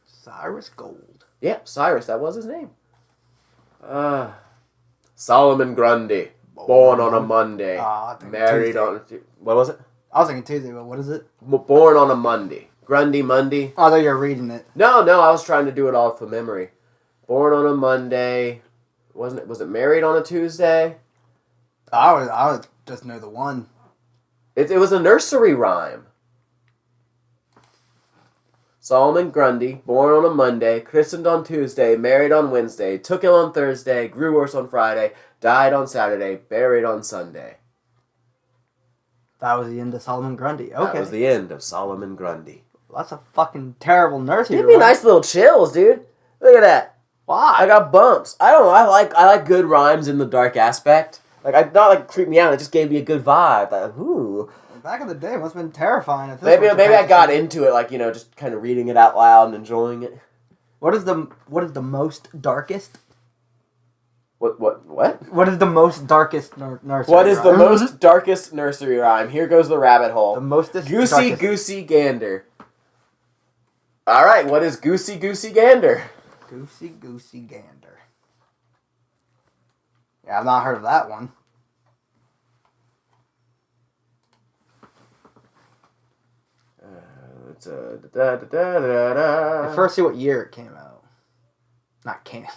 Cyrus Gold. Yep, Cyrus, that was his name. Solomon Grundy, born on a Monday, I think married Tuesday. on... What was it? I was thinking Tuesday, but what is it? Born on a Monday. Grundy Monday. Oh, I thought you were reading it. No, I was trying to do it all from memory. Born on a Monday. Was it married on a Tuesday? I would just know the one. It was a nursery rhyme. Solomon Grundy, born on a Monday, christened on Tuesday, married on Wednesday, took ill on Thursday, grew worse on Friday, died on Saturday, buried on Sunday. That was the end of Solomon Grundy. Okay. That was the end of Solomon Grundy. That's a fucking terrible nursery. Give me rhyme. nice little chills, dude. Look at that. Why? I got bumps. I don't know. I like good rhymes in the dark aspect. Like I not like creep me out. It just gave me a good vibe. Like, ooh. Back in the day, it must have been terrifying. If this Maybe was your I got fantasy. into it, like just kind of reading it out loud and enjoying it. What is the most darkest? What? What is the most darkest nursery? What is the rhyme? most darkest nursery rhyme? Here goes the rabbit hole. The mostest Goosey darkest. goosey gander. All right, what is goosey goosey gander? Goosey goosey gander. Yeah, I've not heard of that one. It's a First, see what year it came out. Not came.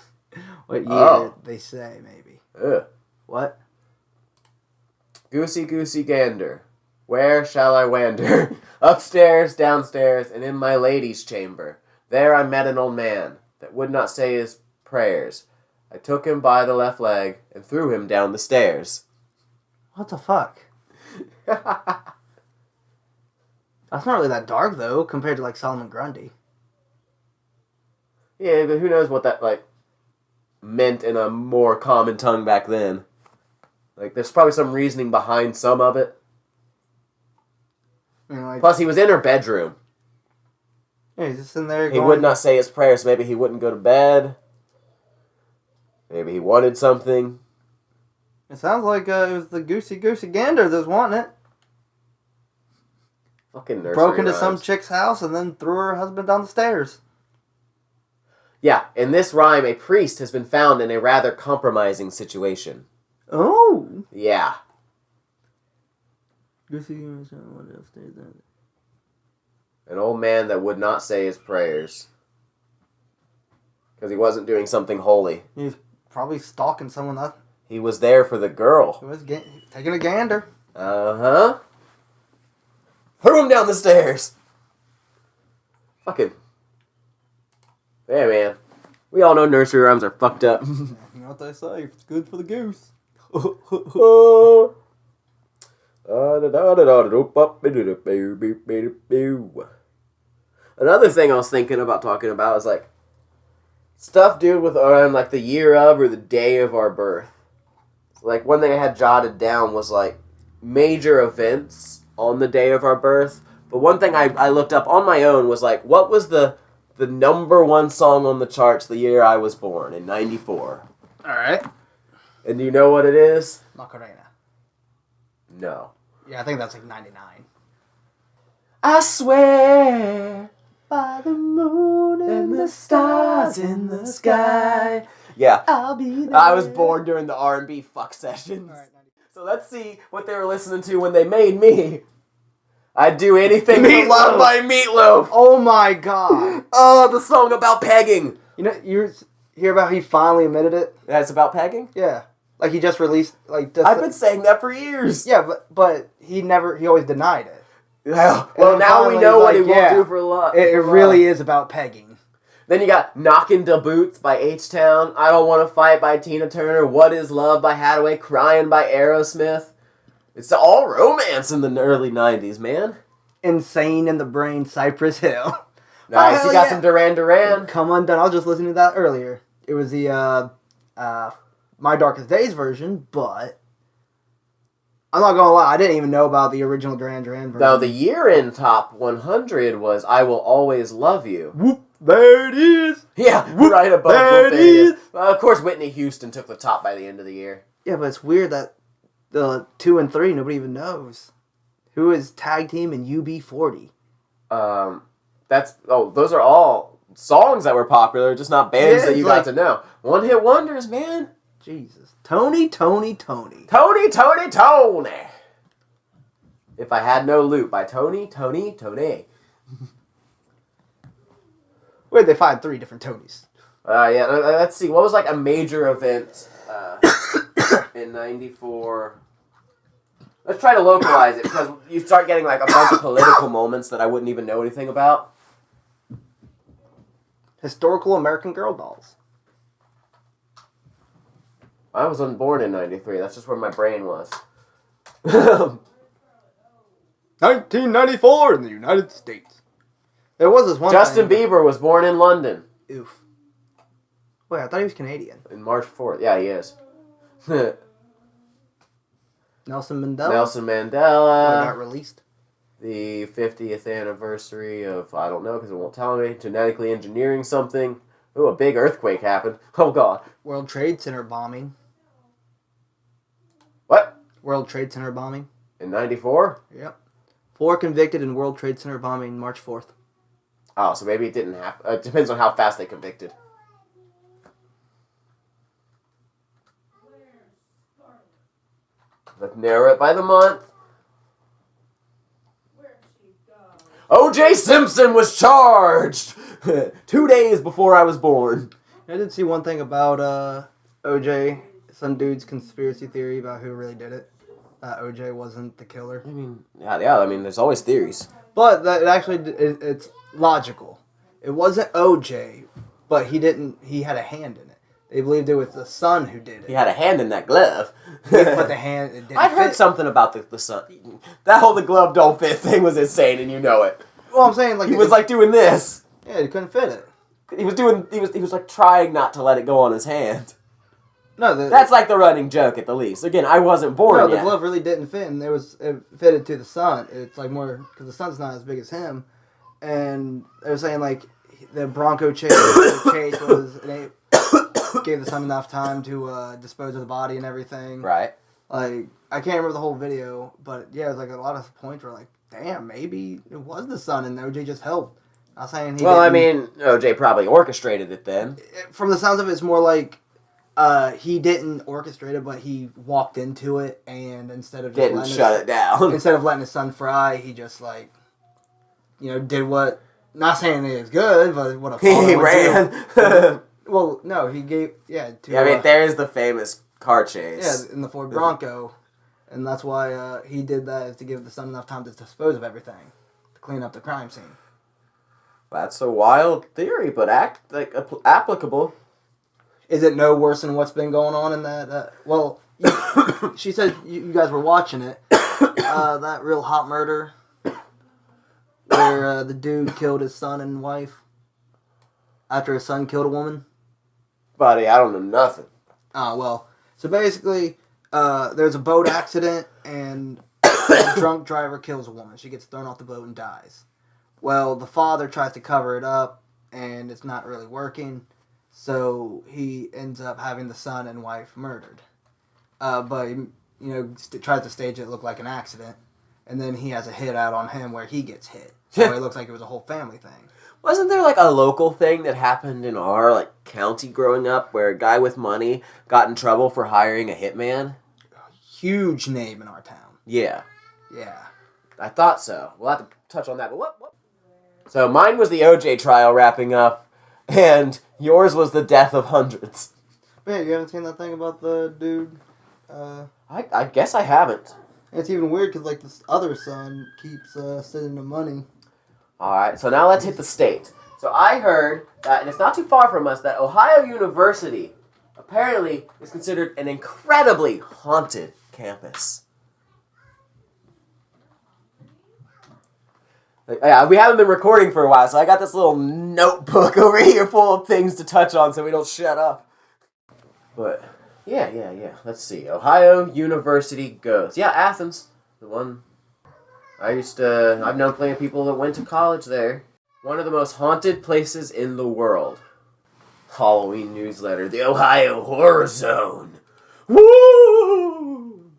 What year Oh. they say maybe? Ugh. What? Goosey goosey gander, where shall I wander? Upstairs, downstairs, and in my lady's chamber. There I met an old man that would not say his prayers. I took him by the left leg and threw him down the stairs. What the fuck? That's not really that dark though, compared to like Solomon Grundy. Yeah, but who knows what that meant in a more common tongue back then. Like, there's probably some reasoning behind some of it. I mean, like, Plus, he was in her bedroom. yeah, he's just in there. He would not say his prayers, so maybe he wouldn't go to bed. Maybe he wanted something. It sounds like it was the goosey gander that was wanting it. Fucking nursery Broke into rhymes. some chick's house and then threw her husband down the stairs. Yeah, in this rhyme, a priest has been found in a rather compromising situation. Oh. Yeah. Goosey gander, what else did that? An old man that would not say his prayers. Because he wasn't doing something holy. He was probably stalking someone that He was there for the girl. was taking a gander. Uh-huh. Threw him down the stairs. Fucking. Yeah, man. We all know nursery rhymes are fucked up. You know what they say? It's good for the goose. Another thing I was thinking about talking about is like stuff, dude, with around like the year of or the day of our birth. Like one thing I had jotted down was like major events on the day of our birth. But one thing I looked up on my own was like, what was the number one song on the charts the year I was born in '94? Alright. And do you know what it is? Macarena. No. Yeah, I think that's like 99. I swear by the moon and the stars in the sky. Yeah. I'll be there. I was born during the R&B fuck sessions. Alright, 90. So let's see what they were listening to when they made me. I'd do anything for Meatloaf. love by Meatloaf. Oh my god. Oh, the song about pegging. You know, you hear about how he finally admitted it? That's about pegging? Yeah. Like he just released, like just. I've been saying that for years. Yeah, but he always denied it. Well, then now we finally know he's what he like, will yeah, do for love. It really is about pegging. Then you got Knockin' Da Boots by H-Town, I Don't Wanna Fight by Tina Turner, What Is Love by Hathaway, Crying by Aerosmith. It's all romance in the early 90s, man. Insane in the Brain, Cypress Hill. Nice, hell you got yeah. some Duran Duran. Come Undone. I was just listening to that earlier. It was the My Darkest Days version, but I'm not gonna lie, I didn't even know about the original Duran Duran version. Now, the year in top 100 was I Will Always Love You. Whoop, there it is. Yeah, Whoop, right above there Whoop, it There It Is. is. Of course, Whitney Houston took the top by the end of the year. Yeah, but it's weird that the 2 and 3 nobody even knows. Who is tag team in UB40? Those are all songs that were popular, just not bands Yeah, that you it's got like- to know. One hit wonders, man. Jesus. Tony. Tony. If I Had No Loot by Tony. Where'd they find 3 different Tonys? Yeah, let's see. What was like a major event in '94? Let's try to localize it because you start getting like a bunch of political moments that I wouldn't even know anything about. Historical American Girl dolls. I wasn't born in '93. That's just where my brain was. 1994 in the United States. There was this one Justin thing. Bieber was born in London Oof. Wait, I thought he was Canadian. in March 4th. Yeah, he is. Nelson Mandela. Nelson Got Mandela. released. The 50th anniversary of, I don't know because it won't tell me, genetically engineering something. Ooh, a big earthquake happened. Oh, God. World Trade Center bombing. What? World Trade Center bombing. In '94? Yep. 4 convicted in World Trade Center bombing March 4th. Oh, so maybe it didn't happen. It depends on how fast they convicted. Let's narrow it by the month. O.J. Simpson was charged 2 days before I was born. I did see one thing about OJ. Some dude's conspiracy theory about who really did it. OJ wasn't the killer. I mean, yeah. I mean, there's always theories. But that it's logical. It wasn't OJ, but he had a hand in it. They believed it was the son who did it. He had a hand in that glove. But the hand, it didn't I've heard fit. something about the son. That whole the glove don't fit thing was insane, and you know it. Well, I'm saying, like... He was like doing this. Yeah, he couldn't fit it. He was like trying not to let it go on his hand. No, That's like the running joke at the least. Again, I wasn't born No, the yet. glove really didn't fit, and it fitted to the son. It's like more... Because the son's not as big as him. And they were saying, like, the Bronco chase was an gave the son enough time to dispose of the body and everything. Right. Like, I can't remember the whole video, but yeah, it was like a lot of points were like, damn, maybe it was the son and OJ just helped. Not saying he Well, I didn't. mean, OJ probably orchestrated it then. From the sounds of it, it's more like he didn't orchestrate it, but he walked into it, and instead of just Didn't shut it down. instead of letting his son fry, he just like, did what. Not saying it was good, but what a father He would ran. do. Well, no, he gave to. Yeah, I mean, there's the famous car chase. Yeah, in the Ford Bronco, and that's why he did that, is to give the son enough time to dispose of everything, to clean up the crime scene. That's a wild theory, but applicable. Is it no worse than what's been going on in that? Well, she said you guys were watching it. That real hot murder where the dude killed his son and wife after his son killed a woman. Buddy, I don't know nothing. Well, so basically, there's a boat accident and a drunk driver kills a woman. She gets thrown off the boat and dies. Well, the father tries to cover it up, and it's not really working, so he ends up having the son and wife murdered. But he, tries to stage it look like an accident, and then he has a hit out on him where he gets hit. So it looks like it was a whole family thing. Wasn't there like a local thing that happened in our county growing up where a guy with money got in trouble for hiring a hitman? Huge name in our town. Yeah. Yeah. I thought so. We'll have to touch on that. But what? So mine was the OJ trial wrapping up, and yours was the death of hundreds. Man, you haven't seen that thing about the dude? I guess I haven't. It's even weird because this other son keeps sending him money. Alright, so now let's hit the state. So I heard that, and it's not too far from us, that Ohio University apparently is considered an incredibly haunted campus. Yeah, we haven't been recording for a while, so I got this little notebook over here full of things to touch on so we don't shut up. But, yeah. Let's see. Ohio University ghosts. Yeah, Athens. The one... I've known plenty of people that went to college there. One of the most haunted places in the world. Halloween newsletter, the Ohio Horror Zone. Woo!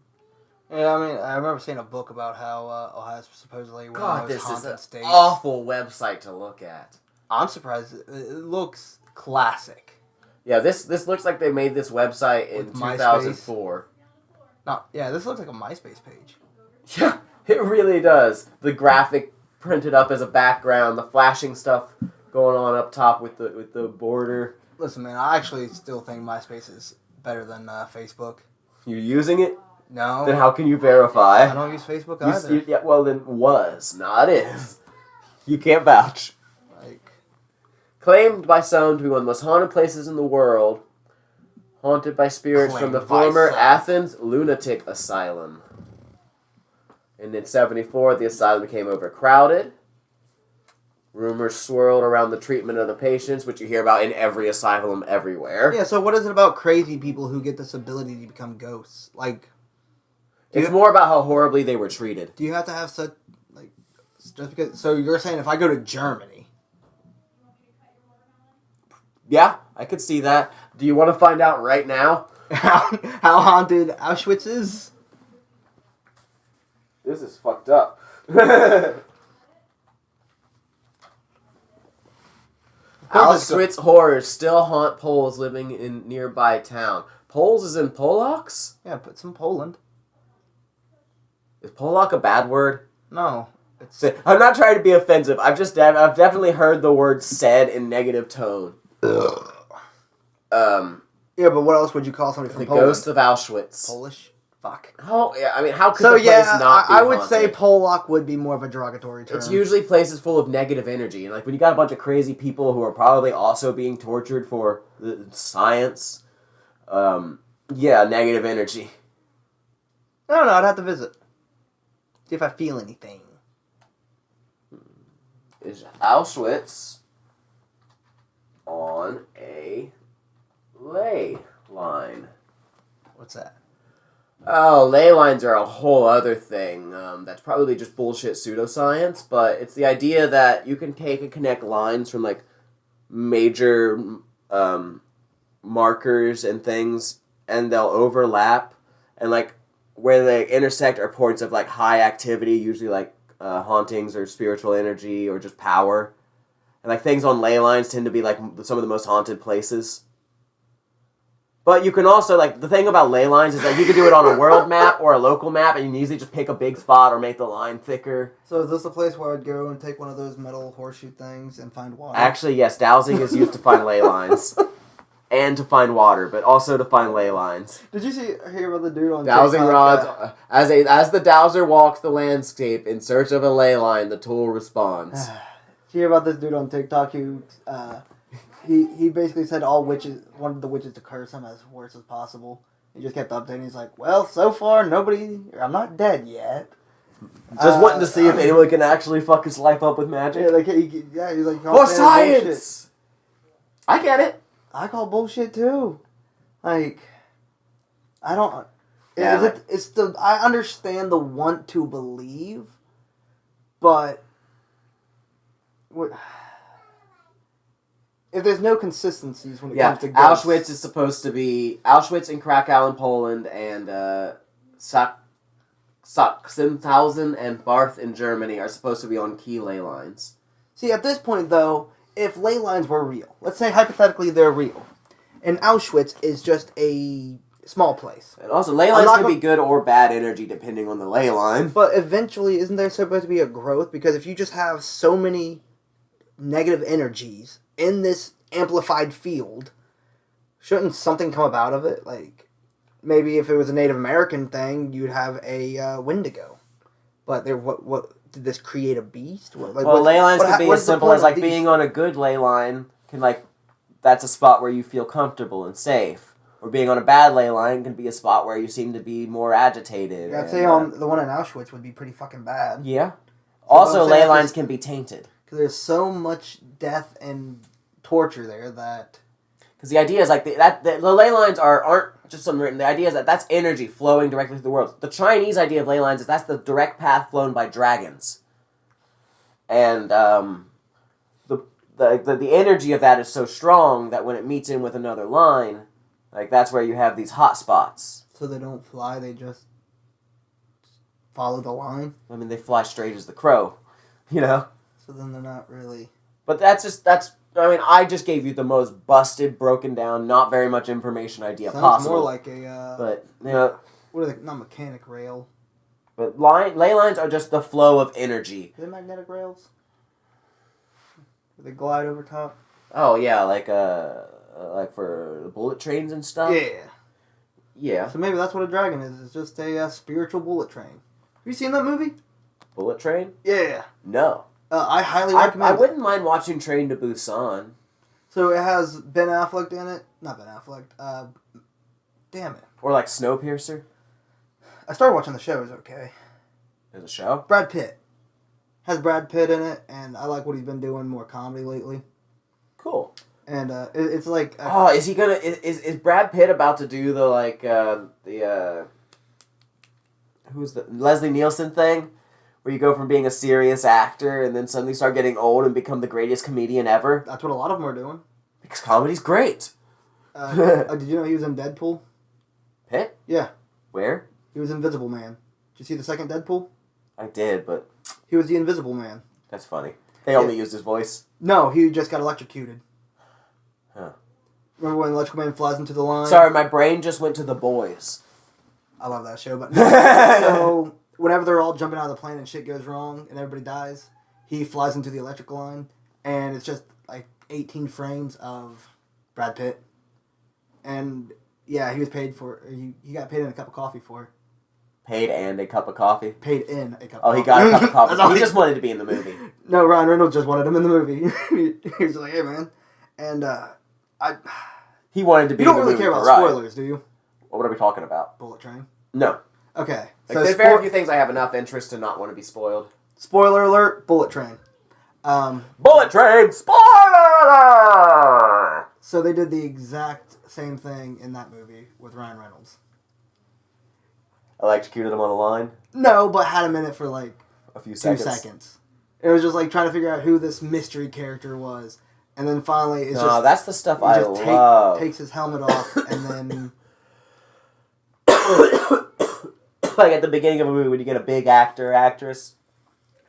Yeah, I mean, I remember seeing a book about how Ohio's supposedly one God, of the most this is haunted an states. awful website to look at. I'm surprised. It looks classic. Yeah, this looks like they made this website in With MySpace? 2004. Yeah, this looks like a MySpace page. Yeah, it really does. The graphic printed up as a background, the flashing stuff going on up top with the border. Listen, man, I actually still think MySpace is better than Facebook. You're using it? No. Then how can you verify? I don't use Facebook either. Yeah, well then was, not is. You can't vouch. Claimed by some to be one of the most haunted places in the world. Haunted by spirits from the Claimed by former some. Athens Lunatic Asylum. In 1974, the asylum became overcrowded. Rumors swirled around the treatment of the patients, which you hear about in every asylum everywhere. Yeah, so what is it about crazy people who get this ability to become ghosts? It's more about how horribly they were treated. Do you have to have such, just because, so you're saying if I go to Germany. Yeah, I could see that. Do you want to find out right now? How haunted Auschwitz is? This is fucked up. Auschwitz horrors still haunt Poles living in nearby town. Poles is in Polacks? Yeah, put some Poland. Is Polak a bad word? No. I'm not trying to be offensive. I've definitely heard the word said in negative tone. Yeah, but what else would you call somebody from The Poland? ghost of Auschwitz. Polish? Fuck. Oh, yeah, I mean, how could So the place yeah, not be I would say haunted? Polak would be more of a derogatory term. It's usually places full of negative energy. And when you got a bunch of crazy people who are probably also being tortured for the science, yeah, negative energy. I don't know, I'd have to visit. See if I feel anything. Is Auschwitz on a ley line? What's that? Oh, ley lines are a whole other thing. That's probably just bullshit pseudoscience, but it's the idea that you can take and connect lines from major markers and things, and they'll overlap, and like where they intersect are points of like high activity, usually like hauntings or spiritual energy or just power, and like things on ley lines tend to be like some of the most haunted places. But you can also, like, the thing about ley lines is that you can do it on a world map or a local map, and you can easily just pick a big spot or make the line thicker. So is this a place where I'd go and take one of those metal horseshoe things and find water? Actually, yes, dowsing is used to find ley lines. And to find water, but also to find ley lines. Did you hear about the dude on Dowsing TikTok, rods, as the dowser walks the landscape in search of a ley line, the tool responds. Did you hear about this dude on TikTok who, he basically said all witches, wanted the witches to curse him as worse as possible. He just kept updating. He's like, well, so far, I'm not dead yet. Just wanting to see if anyone can actually fuck his life up with magic. Yeah, he's like, For science! I get it. I call bullshit too. Like, I don't. Yeah, I understand the want to believe, but if there's no consistencies when it comes to ghosts. Auschwitz is supposed to be Auschwitz and Krakow in Poland, and Sachsenhausen and Barth in Germany are supposed to be on key ley lines. See, at this point though, if ley lines were real, let's say hypothetically they're real, and Auschwitz is just a small place. And also, ley lines can be good or bad energy depending on the ley line. But eventually, isn't there supposed to be a growth? Because if you just have so many negative energies in this amplified field, shouldn't something come about of it? Like, maybe if it was a Native American thing, you'd have a Wendigo. But what did this create a beast? Ley lines can be as simple as like being on a good ley line can that's a spot where you feel comfortable and safe. Or being on a bad ley line can be a spot where you seem to be more agitated. Yeah, I'd say on the one in Auschwitz would be pretty fucking bad. Yeah. Also, ley lines can be tainted. Because there's so much death and torture there that... Because the idea is like the ley lines aren't just something written. The idea is that that's energy flowing directly through the world. The Chinese idea of ley lines is that's the direct path flown by dragons. And the energy of that is so strong that when it meets in with another line, like that's where you have these hot spots. So they don't fly, they just follow the line? I mean, they fly straight as the crow, you know? So then they're not really... But I just gave you the most busted, broken down, not very much information idea Sounds possible. more like a... But, you know... What are they? Not mechanic rail. But ley lines are just the flow of energy. Are they magnetic rails? Do they glide over top? Oh, yeah, like for bullet trains and stuff? Yeah. Yeah. So maybe that's what a dragon is. It's just a spiritual bullet train. Have you seen that movie? Bullet train? Yeah. No. I highly recommend I wouldn't mind watching Train to Busan. So it has Ben Affleck in it. Not Ben Affleck. Damn it. Or like Snowpiercer. I started watching the show. It was okay. There's a show? Brad Pitt. Has Brad Pitt in it, and I like what he's been doing more comedy lately. Cool. And it's like... is he gonna... Is Brad Pitt about to do the, who's the... Leslie Nielsen thing? Where you go from being a serious actor and then suddenly start getting old and become the greatest comedian ever? That's what a lot of them are doing. Because comedy's great. Did you know he was in Deadpool? Pitt? Yeah. Where? He was Invisible Man. Did you see the second Deadpool? I did, but... He was the Invisible Man. That's funny. They only used his voice? No, he just got electrocuted. Huh. Remember when Electrical Man flies into the line? Sorry, my brain just went to The Boys. I love that show, but no. So, whenever they're all jumping out of the plane and shit goes wrong and everybody dies, he flies into the electrical line, and it's just like 18 frames of Brad Pitt. And, yeah, he was paid for... He got paid in a cup of coffee for it. Paid and a cup of coffee? Paid in a cup of coffee. Oh, he got a cup of coffee. He just wanted to be in the movie. No, Ryan Reynolds just wanted him in the movie. He was like, hey, man. And, He wanted to be You in don't the really movie care about for Ryan. spoilers, do you? What are we talking about? Bullet Train. No. Okay. Like, there's very few things I have enough interest to not want to be spoiled. Spoiler alert, Bullet Train. Bullet Train spoiler! So they did the exact same thing in that movie with Ryan Reynolds. Electrocuted him on a line? No, but had him in it for like a few 2 seconds. It was just like trying to figure out who this mystery character was. And then finally, it's No, just that's the stuff he I just love. takes his helmet off, and then Like at the beginning of a movie when you get a big actor, actress,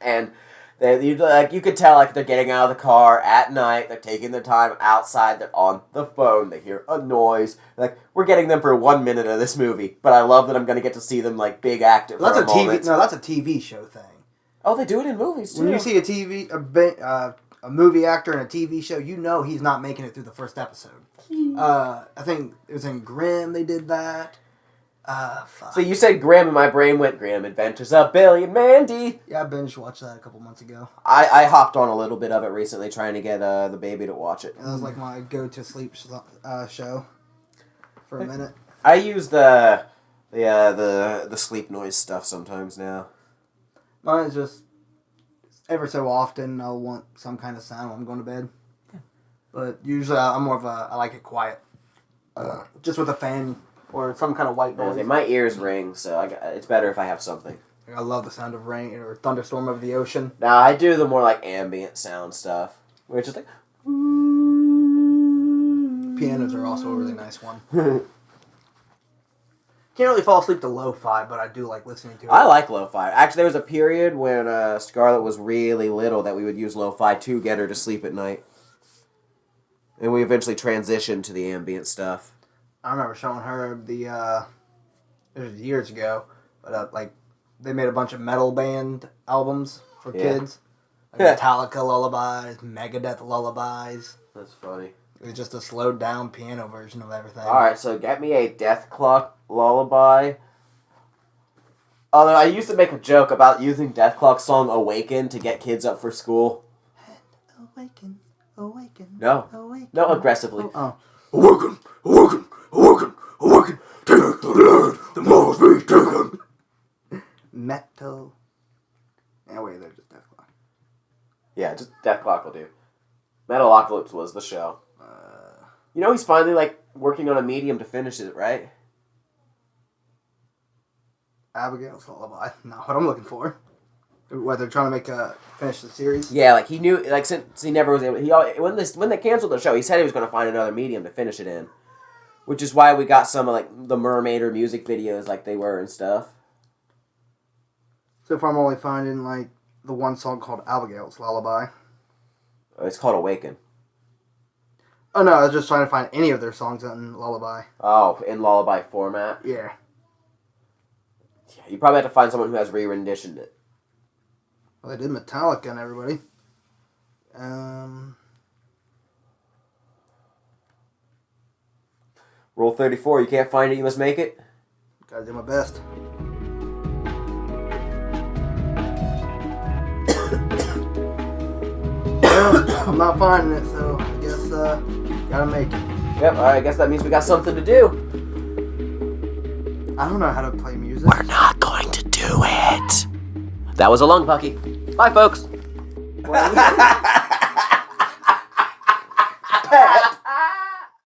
and you could tell like they're getting out of the car at night, they're taking their time outside, they're on the phone, they hear a noise. Like, we're getting them for 1 minute of this movie, but I love that I'm going to get to see them like big active for that's a a TV. moment. No, that's a TV show thing. Oh, they do it in movies too. When you see a movie actor in a TV show, you know he's not making it through the first episode. I think it was in Grimm they did that. Fuck. So you said Grimm, and my brain went Grimm Adventures of Billy and Mandy. Yeah, I binge watched that a couple months ago. I hopped on a little bit of it recently, trying to get the baby to watch it. That was like my go-to sleep show for a minute. I use the sleep noise stuff sometimes now. Mine's just every so often I'll want some kind of sound when I'm going to bed. But usually I'm more of I like it quiet. Just with a fan or some kind of white noise. My ears ring, so it's better if I have something. I love the sound of rain or thunderstorm over the ocean. Now, I do the more like ambient sound stuff, where it's just like... Pianos are also a really nice one. Can't really fall asleep to lo-fi, but I do like listening to it. I like lo-fi. Actually, there was a period when Scarlett was really little that we would use lo-fi to get her to sleep at night. And we eventually transitioned to the ambient stuff. I remember showing her it was years ago, but like they made a bunch of metal band albums for kids. Like Metallica lullabies, Megadeth lullabies. That's funny. It was just a slowed down piano version of everything. Alright, so get me a Death Clock lullaby. Although I used to make a joke about using Death Clock's song Awaken to get kids up for school. Awaken, awaken. No. Awaken. No, aggressively. Oh. Awaken, awaken, awaken, awaken. Take the land, the must be taken. Metal. Yeah, wait, they're just Death Clock. Yeah, just Death Clock will do. Metalocalypse was the show. You know he's finally, like, working on a medium to finish it, right? Abigail's lullaby. Not what I'm looking for. What, they're trying to finish the series? Yeah, like, he knew, like, since he never was able... When they canceled the show, he said he was going to find another medium to finish it in. Which is why we got some of, like, the Mermaid or music videos like they were and stuff. So far I'm only finding, like, the one song called Abigail's Lullaby. It's called Awaken. Oh, no, I was just trying to find any of their songs in Lullaby. Oh, in lullaby format? Yeah. Yeah, you probably have to find someone who has re-renditioned it. Well, they did Metallica and everybody. Rule 34, you can't find it, you must make it? Gotta do my best. Well, I'm not finding it, so I guess, gotta make it. Yep, I guess that means we got something to do. I don't know how to play music. We're not going to do it. That was a lung, Pucki. Bye, folks. Pat.